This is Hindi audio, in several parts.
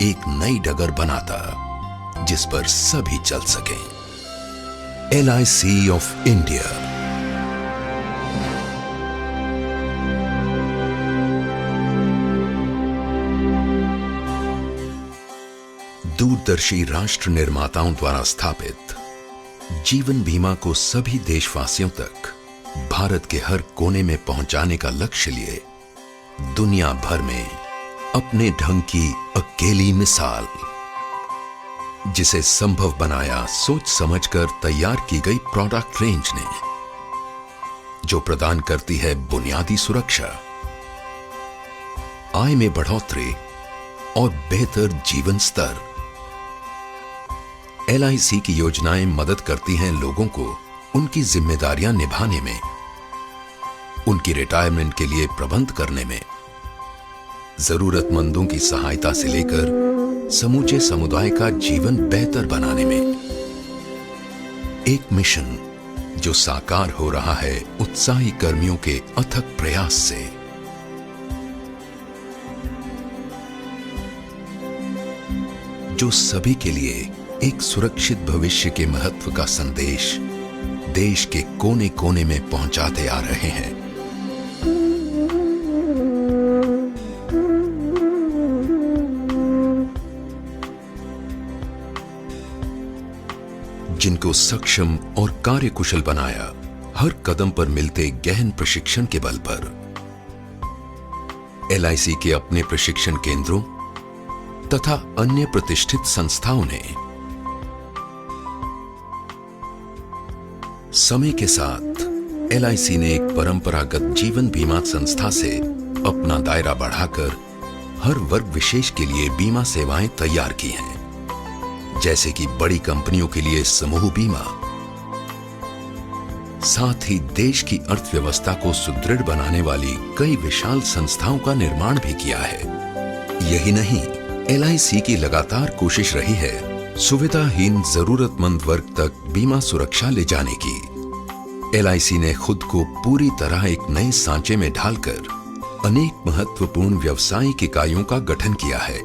एक नई डगर बनाता जिस पर सभी चल सकें। LIC of India. दूरदर्शी राष्ट्र निर्माताओं द्वारा स्थापित जीवन बीमा को सभी देशवासियों तक भारत के हर कोने में पहुंचाने का लक्ष्य लिए दुनिया भर में अपने ढंग की अकेली मिसाल, जिसे संभव बनाया सोच समझकर तैयार की गई प्रोडक्ट रेंज ने, जो प्रदान करती है बुनियादी सुरक्षा, आय में बढ़ोतरी और बेहतर जीवन स्तर। LIC की योजनाएं मदद करती हैं लोगों को उनकी जिम्मेदारियां निभाने में, उनकी रिटायरमेंट के लिए प्रबंध करने में, जरूरतमंदों की सहायता से लेकर समूचे समुदाय का जीवन बेहतर बनाने में। एक मिशन जो साकार हो रहा है उत्साही कर्मियों के अथक प्रयास से। जो सभी के लिए एक सुरक्षित भविष्य के महत्व का संदेश देश के कोने कोने में पहुंचाते आ रहे हैं। जिनको सक्षम और कार्यकुशल बनाया हर कदम पर मिलते गहन प्रशिक्षण के बल पर। LIC के अपने प्रशिक्षण केंद्रों तथा अन्य प्रतिष्ठित संस्थाओं ने समय के साथ LIC ने एक परंपरागत जीवन बीमा संस्था से अपना दायरा बढ़ाकर हर वर्ग विशेष के लिए बीमा सेवाएं तैयार की हैं, जैसे कि बड़ी कंपनियों के लिए समूह बीमा। साथ ही देश की अर्थव्यवस्था को सुदृढ़ बनाने वाली कई विशाल संस्थाओं का निर्माण भी किया है। यही नहीं, LIC की लगातार कोशिश रही है सुविधाहीन जरूरतमंद वर्ग तक बीमा सुरक्षा ले जाने की। LIC ने खुद को पूरी तरह एक नए सांचे में ढालकर अनेक महत्वपूर्ण व्यावसायिक इकाइयों का गठन किया है।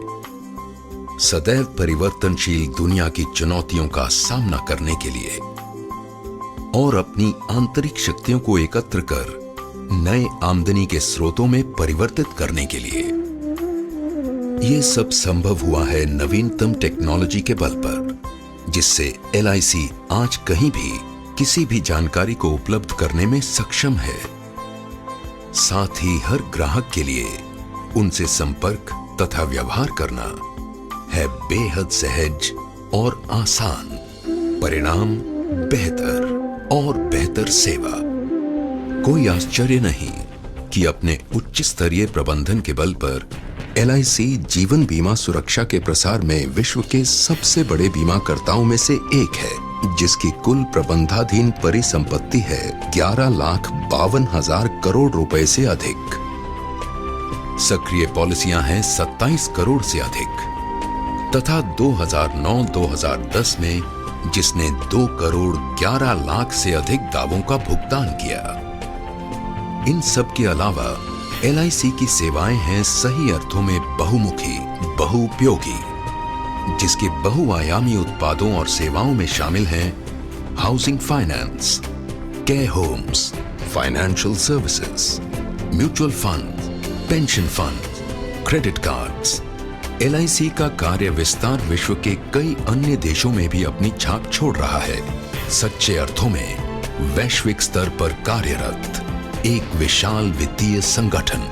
सदैव परिवर्तनशील दुनिया की चुनौतियों का सामना करने के लिए और अपनी आंतरिक शक्तियों को एकत्र कर नए आमदनी के स्रोतों में परिवर्तित करने के लिए। ये सब संभव हुआ है नवीनतम टेक्नोलॉजी के बल पर, जिससे LIC आज कहीं भी किसी भी जानकारी को उपलब्ध करने में सक्षम है। साथ ही हर ग्राहक के लिए उनसे संपर्क तथा व्यवहार करना है बेहद सहज और आसान। परिणाम बेहतर और बेहतर सेवा। कोई आश्चर्य नहीं कि अपने उच्च स्तरीय प्रबंधन के बल पर LIC जीवन बीमा सुरक्षा के प्रसार में विश्व के सबसे बड़े बीमाकर्ताओं में से एक है, जिसकी कुल प्रबंधाधीन परिसंपत्ति है 11,52,000 करोड़ रुपए से अधिक। सक्रिय पॉलिसियां हैं 27 करोड़ से अधिक तथा 2009-2010 में जिसने 2 करोड़ 11 लाख से अधिक दावों का भुगतान किया। इन सब के अलावा LIC की सेवाएं हैं सही अर्थों में बहुमुखी, बहुउपयोगी, जिसके बहुआयामी उत्पादों और सेवाओं में शामिल हैं housing finance, care homes, financial services, mutual fund, pension fund, credit cards. LIC का कार्य विस्तार विश्व के कई अन्य देशों में भी अपनी छाप छोड़ रहा है। सच्चे अर्थों में वैश्विक स्तर पर कार्यरत एक विशाल वित्तीय संगठन।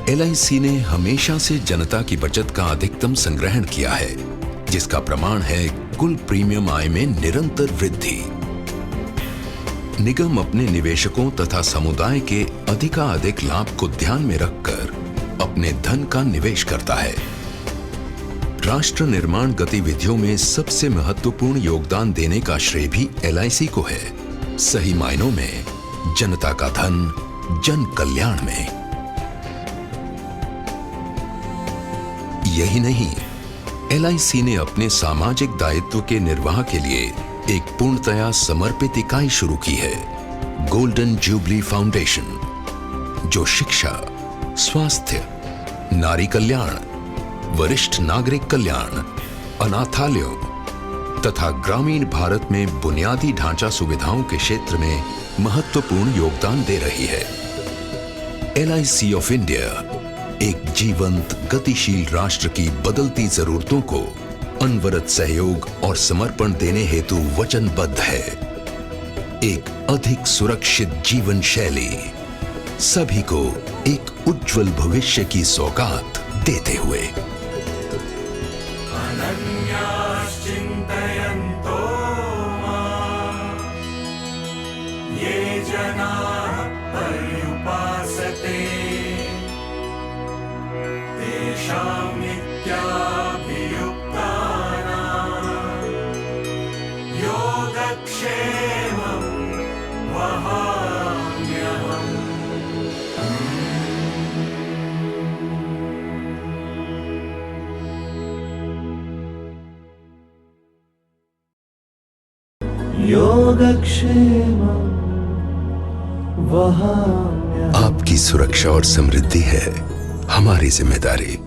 LIC ने हमेशा से जनता की बचत का अधिकतम संग्रहण किया है, जिसका प्रमाण है कुल प्रीमियम आय में निरंतर वृद्धि। निगम अपने निवेशकों तथा समुदाय के अधिकाधिक लाभ को ध्यान में रखकर अपने धन का निवेश करता है। राष्ट्र निर्माण गतिविधियों में सबसे महत्वपूर्ण योगदान देने का श्रेय भी LIC को है। सही मायनों में जनता का धन जन कल्याण में। यही नहीं, LIC ने अपने सामाजिक दायित्व के निर्वाह के लिए एक पूर्णतया समर्पित इकाई शुरू की है, गोल्डन जुबली फाउंडेशन, जो शिक्षा, स्वास्थ्य, नारी कल्याण, वरिष्ठ नागरिक कल्याण, अनाथालयों तथा ग्रामीण भारत में बुनियादी ढांचा सुविधाओं के क्षेत्र में महत्वपूर्ण योगदान दे रही है। LIC ऑफ इंडिया एक जीवंत, गतिशील राष्ट्र की बदलती जरूरतों को अनवरत सहयोग और समर्पण देने हेतु वचनबद्ध है। एक अधिक सुरक्षित जीवन शैली, सभी को एक उज्जवल भविष्य की सौगात देते हुए। अनन्याश्चिन्तयन्तो मां ये जनाः पर्युपासते तेषां नित्याभियुक्तानां योगक्षेमं वहाम्यहम्। योगक्षेमं वहाम्यहम्। आपकी सुरक्षा और समृद्धि है हमारी जिम्मेदारी।